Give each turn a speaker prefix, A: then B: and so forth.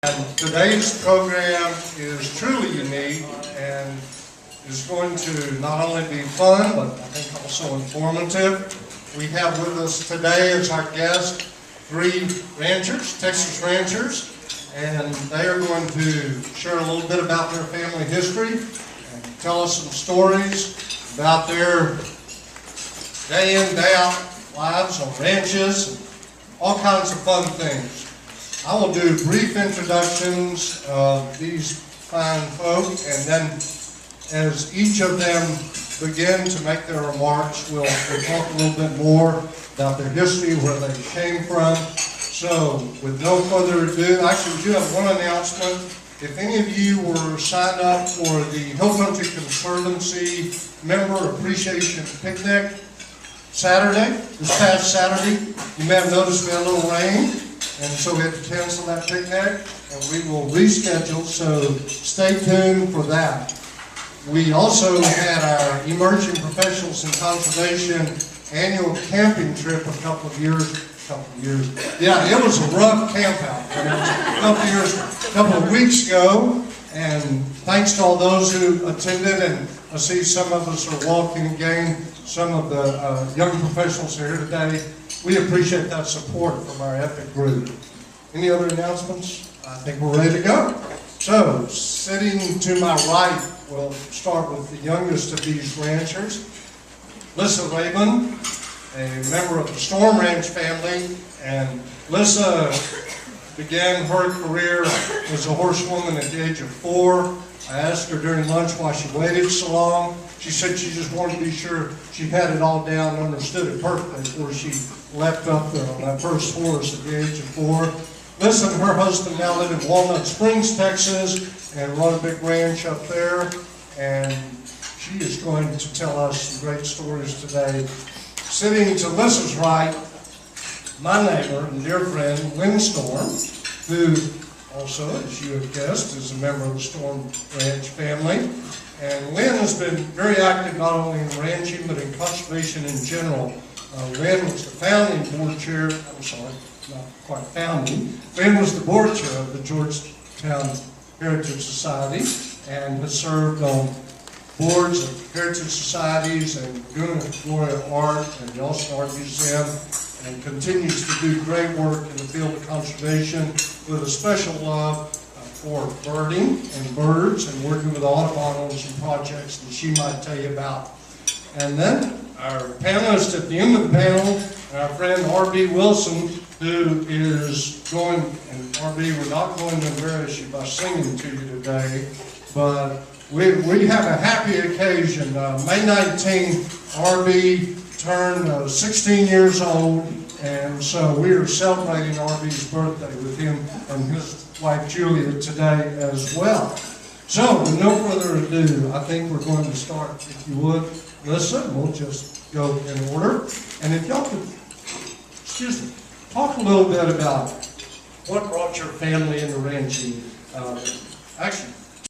A: And today's program is truly unique and is going to not only be fun, but I think also informative. We have with us today as our guest three ranchers, Texas ranchers, and they are going to share a little bit about their family history and tell us some stories about their day in, day out lives on ranches, all kinds of fun things. I will do brief introductions of these fine folk, and then as each of them begin to make their remarks, we'll talk a little bit more about their history, where they came from. So, with no further ado, actually we do have one announcement. If any of you were signed up for the Hill Country Conservancy Member Appreciation Picnic Saturday, this past Saturday, you may have noticed we had a little rain, and so we had to cancel that picnic, and we will reschedule, so stay tuned for that. We also had our Emerging Professionals in Conservation annual camping trip a couple of years. Yeah, it was a rough camp out. It was a couple of weeks ago, and thanks to all those who attended, and I see some of us are walking again, some of the young professionals are here today. We appreciate that support from our epic group. Any other announcements? I think we're ready to go. So, sitting to my right, we'll start with the youngest of these ranchers, Lissa Rabon, a member of the Storm Ranch family. And Lissa began her career as a horsewoman at the age of 4. I asked her during lunch why she waited so long. She said she just wanted to be sure she had it all down and understood it perfectly before she leapt up there on that first horse at the age of 4. Lissa and her husband now live in Walnut Springs, Texas, and run a big ranch up there. And she is going to tell us some great stories today. Sitting to Lissa's right, my neighbor and dear friend, Lynne Storm, who also, as you have guessed, is a member of the Storm Ranch family. And Lynne has been very active not only in ranching, but in conservation in general. Lynne was the founding board chair, not quite founding. Lynne was the board chair of the Georgetown Heritage Society and has served on boards of heritage societies and Laguna Gloria Art and the Austin Art Museum, and continues to do great work in the field of conservation with a special love for birding and birds, and working with Audubon on some projects that she might tell you about. And then our panelist at the end of the panel, our friend R.B. Wilson, who is going, and R.B., we're not going to embarrass you by singing to you today, but we have a happy occasion. May 19th, R.B. turned 16 years old, and so we are celebrating R.B.'s birthday with him and his wife Julia today as well. So, with no further ado, I think we're going to start, if you would, Lissa, we'll just go in order. And if y'all could, talk a little bit about what brought your family into ranching. Actually,